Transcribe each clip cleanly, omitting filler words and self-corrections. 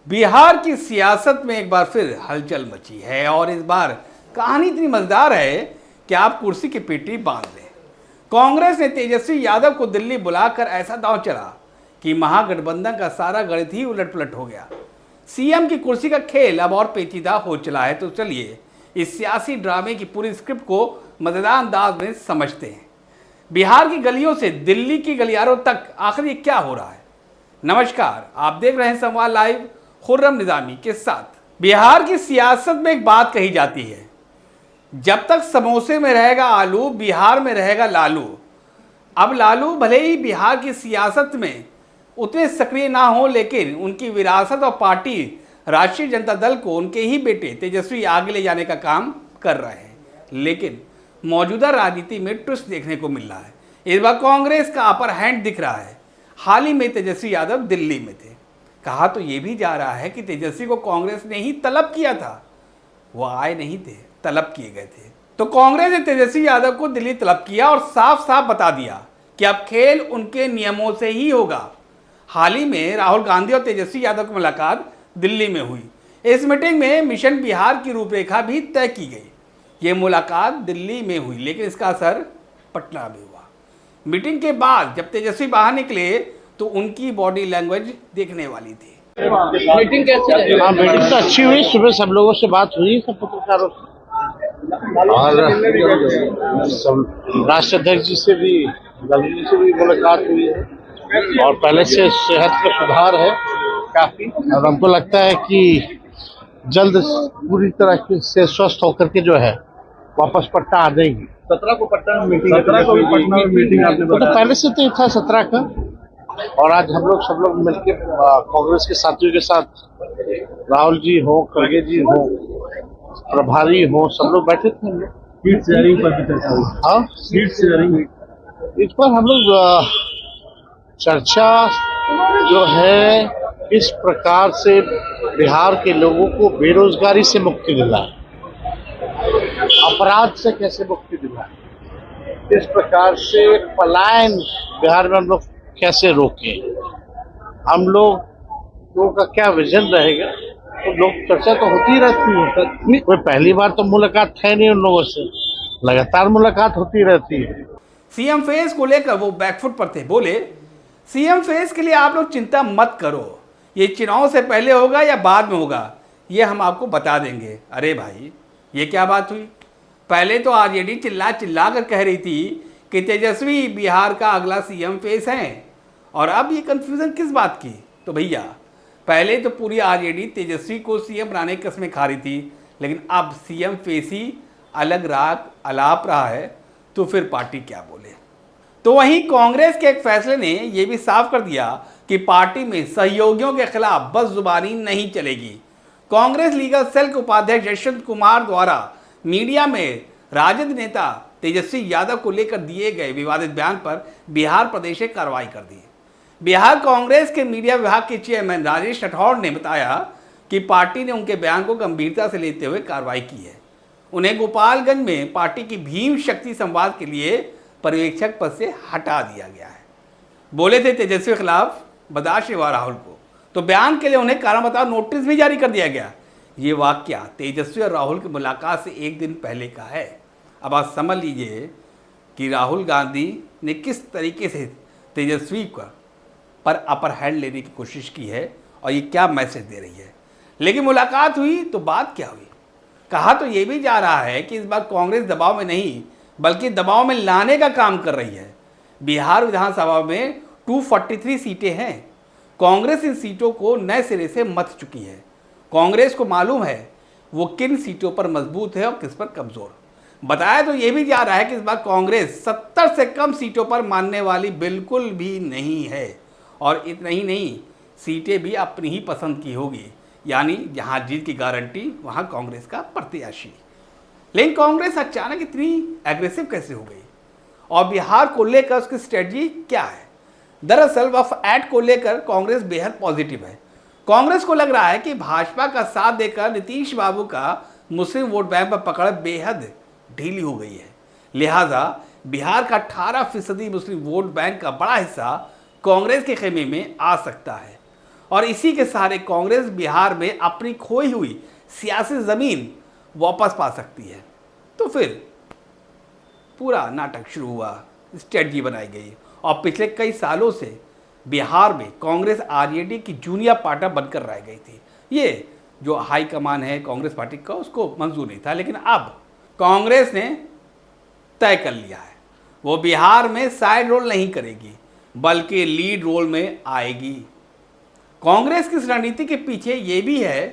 बिहार की सियासत में एक बार फिर हलचल मची है और इस बार कहानी इतनी मजेदार है कि आप कुर्सी की पेटी बांध लें। कांग्रेस ने तेजस्वी यादव को दिल्ली बुलाकर ऐसा दांव चला कि महागठबंधन का सारा गणित ही उलटपुलट हो गया। सीएम की कुर्सी का खेल अब और पेचीदा हो चला है। तो चलिए इस सियासी ड्रामे की पूरी स्क्रिप्ट को मजेदार अंदाज में समझते हैं। बिहार की गलियों से दिल्ली की गलियारों तक आखिर ये क्या हो रहा है। नमस्कार, आप देख रहे हैं संवाद लाइव खुर्रम निजामी के साथ। बिहार की सियासत में एक बात कही जाती है, जब तक समोसे में रहेगा आलू बिहार में रहेगा लालू। अब लालू भले ही बिहार की सियासत में उतने सक्रिय ना हो, लेकिन उनकी विरासत और पार्टी राष्ट्रीय जनता दल को उनके ही बेटे तेजस्वी आगे ले जाने का काम कर रहे हैं। लेकिन मौजूदा राजनीति में ट्विस्ट देखने को मिल रहा है। इस बार कांग्रेस का अपर हैंड दिख रहा है। हाल ही में तेजस्वी यादव दिल्ली में थे। कहा तो ये भी जा रहा है कि तेजस्वी को कांग्रेस ने ही तलब किया था, वो आए नहीं थे, तलब किए गए थे। तो कांग्रेस ने तेजस्वी यादव को दिल्ली तलब किया और साफ साफ बता दिया कि अब खेल उनके नियमों से ही होगा। हाल ही में राहुल गांधी और तेजस्वी यादव की मुलाकात दिल्ली में हुई। इस मीटिंग में मिशन बिहार की रूपरेखा भी तय की गई। ये मुलाकात दिल्ली में हुई, लेकिन इसका असर पटना में हुआ। मीटिंग के बाद जब तेजस्वी बाहर निकले तो उनकी बॉडी लैंग्वेज देखने वाली थी। मीटिंग कैसी रही? हाँ, मीटिंग तो अच्छी हुई। सुबह सब लोगों से बात हुई, सब पत्रकारों से, और सब राष्ट्रीय अध्यक्ष जी से भी, गांधी जी से भी मुलाकात हुई है और पहले से सेहत का सुधार है काफी। और हमको लगता है कि जल्द पूरी तरह से स्वस्थ होकर के जो है वापस पटना आ जाएंगी। 17 को पटना में मीटिंग, 17 को पटना में मीटिंग आपने तो पहले से तो था 17 का। और आज हम लोग सब लोग मिलके कांग्रेस के साथियों के साथ, राहुल जी हो, खड़गे जी हो, प्रभारी हो, सब लोग बैठे थे। हम लोग सीट शेयरिंग पर भी चर्चा हुई। हाँ, सीट शेयरिंग इस पर हम लोग चर्चा जो है किस प्रकार से बिहार के लोगों को बेरोजगारी से मुक्ति दिलाए, अपराध से कैसे मुक्ति दिलाए, इस प्रकार से पलायन बिहार में हम लोग कैसे रोके, हम लोगों का क्या विजन रहेगा। तो लोग चर्चा तो होती रहती है। कोई पहली बार तो मुलाकात है नहीं उन लोगों से, लगातार मुलाकात होती रहती है। सीएम फेस को लेकर वो बैकफुट पर थे। बोले, सीएम फेस के लिए आप लोग चिंता मत करो, ये चुनाव से पहले होगा या बाद में होगा ये हम आपको बता देंगे। अरे भाई, ये क्या बात हुई? पहले तो आरजेडी चिल्ला चिल्ला कर कह रही थी कि तेजस्वी बिहार का अगला सीएम फेस हैं, और अब ये कंफ्यूजन किस बात की? तो भैया, पहले तो पूरी आरजेडी तेजस्वी को सीएम बनाने की कसमें खा रही थी, लेकिन अब सीएम फेस ही अलग राग अलाप रहा है, तो फिर पार्टी क्या बोले। तो वहीं कांग्रेस के एक फैसले ने यह भी साफ कर दिया कि पार्टी में सहयोगियों के खिलाफ बस जुबानी नहीं चलेगी। कांग्रेस लीगल सेल के उपाध्यक्ष यशवंत कुमार द्वारा मीडिया में राजद नेता तेजस्वी यादव को लेकर दिए गए विवादित बयान पर बिहार प्रदेश ने कार्रवाई कर दी। बिहार कांग्रेस के मीडिया विभाग के चेयरमैन राजेश राठौड़ ने बताया कि पार्टी ने उनके बयान को गंभीरता से लेते हुए कार्रवाई की है। उन्हें गोपालगंज में पार्टी की भीम शक्ति संवाद के लिए पर्यवेक्षक पद से हटा दिया गया है। बोले थे तेजस्वी के खिलाफ बर्दाश्त हुआ राहुल को, तो बयान के लिए उन्हें कारण बताओ नोटिस भी जारी कर दिया गया। ये वाकया तेजस्वी और राहुल की मुलाकात से एक दिन पहले का है। अब आप समझ लीजिए कि राहुल गांधी ने किस तरीके से तेजस्वी पर अपर हैंड लेने की कोशिश की है और ये क्या मैसेज दे रही है। लेकिन मुलाकात हुई तो बात क्या हुई? कहा तो ये भी जा रहा है कि इस बार कांग्रेस दबाव में नहीं बल्कि दबाव में लाने का काम कर रही है। बिहार विधानसभा में 243 सीटें हैं। कांग्रेस इन सीटों को नए सिरे से मथ चुकी है। कांग्रेस को मालूम है वो किन सीटों पर मजबूत है और किस पर कमजोर। बताया तो ये भी जा रहा है कि इस बार कांग्रेस 70 से कम सीटों पर मानने वाली बिल्कुल भी नहीं है, और इतना ही नहीं, सीटें भी अपनी ही पसंद की होगी, यानी जहां जीत की गारंटी वहां कांग्रेस का प्रत्याशी। लेकिन कांग्रेस अचानक इतनी एग्रेसिव कैसे हो गई और बिहार को लेकर उसकी स्ट्रेटजी क्या है? दरअसल वफ ऐड को लेकर कांग्रेस बेहद पॉजिटिव है। कांग्रेस को लग रहा है कि भाजपा का साथ देकर नीतीश बाबू का मुस्लिम वोट बैंक पर पकड़ बेहद ढीली हो गई है। लिहाजा बिहार का 18% मुस्लिम वोट बैंक का बड़ा हिस्सा कांग्रेस के खेमे में आ सकता है। और इसी के सहारे कांग्रेस बिहार में अपनी खोई हुई सियासी ज़मीन वापस पा सकती है। तो फिर पूरा नाटक शुरू हुआ, स्ट्रेटजी बनाई गई और पिछले कई सालों से बिहार में कांग्रेस आरजेडी की जूनियर पार्टनर बनकर रह गई थी। ये जो हाई कमान है कांग्रेस पार्टी का उसको मंजूर नहीं था, लेकिन अब कांग्रेस ने तय कर लिया है वो बिहार में साइड रोल नहीं करेगी बल्कि लीड रोल में आएगी। कांग्रेस की इस रणनीति के पीछे ये भी है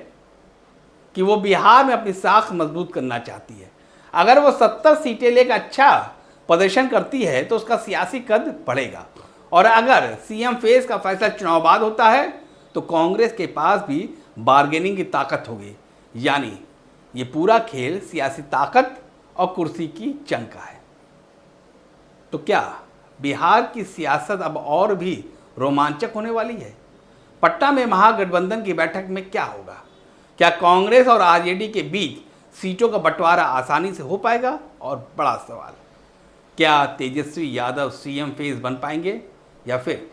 कि वो बिहार में अपनी साख मजबूत करना चाहती है। अगर वो 70 सीटें लेकर अच्छा प्रदर्शन करती है तो उसका सियासी कद बढ़ेगा, और अगर सीएम फेस का फैसला चुनाव बाद होता है तो कांग्रेस के पास भी बार्गेनिंग की ताकत होगी। यानी ये पूरा खेल सियासी ताकत और कुर्सी की जंग का है। तो क्या बिहार की सियासत अब और भी रोमांचक होने वाली है? पटना में महागठबंधन की बैठक में क्या होगा? क्या कांग्रेस और आरजेडी के बीच सीटों का बंटवारा आसानी से हो पाएगा? और बड़ा सवाल, क्या तेजस्वी यादव सीएम फेस बन पाएंगे या फिर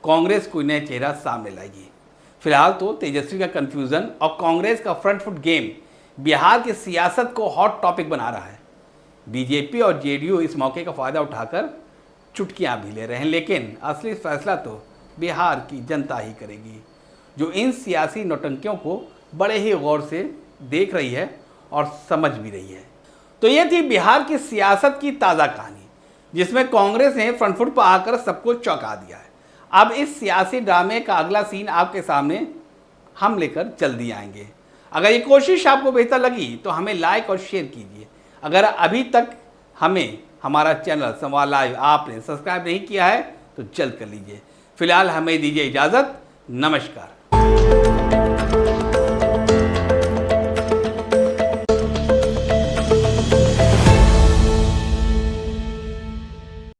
कांग्रेस कोई नया चेहरा सामने लाएगी? फिलहाल तो तेजस्वी का कंफ्यूजन और कांग्रेस का फ्रंट फुट गेम बिहार की सियासत को हॉट टॉपिक बना रहा है। बीजेपी और जेडीयू इस मौके का फ़ायदा उठाकर चुटकियां भी ले रहे हैं, लेकिन असली फैसला तो बिहार की जनता ही करेगी, जो इन सियासी नौटंकियों को बड़े ही गौर से देख रही है और समझ भी रही है। तो ये थी बिहार की सियासत की ताज़ा कहानी, जिसमें कांग्रेस ने फ्रंट फुट पर आकर सबको चौंका दिया है। अब इस सियासी ड्रामे का अगला सीन आपके सामने हम लेकर जल्दी आएंगे। अगर ये कोशिश आपको बेहतर लगी तो हमें लाइक और शेयर कीजिए। अगर अभी तक हमारा चैनल संवाद लाइव आपने सब्सक्राइब नहीं किया है तो जल्द कर लीजिए। फिलहाल हमें दीजिए इजाज़त। नमस्कार।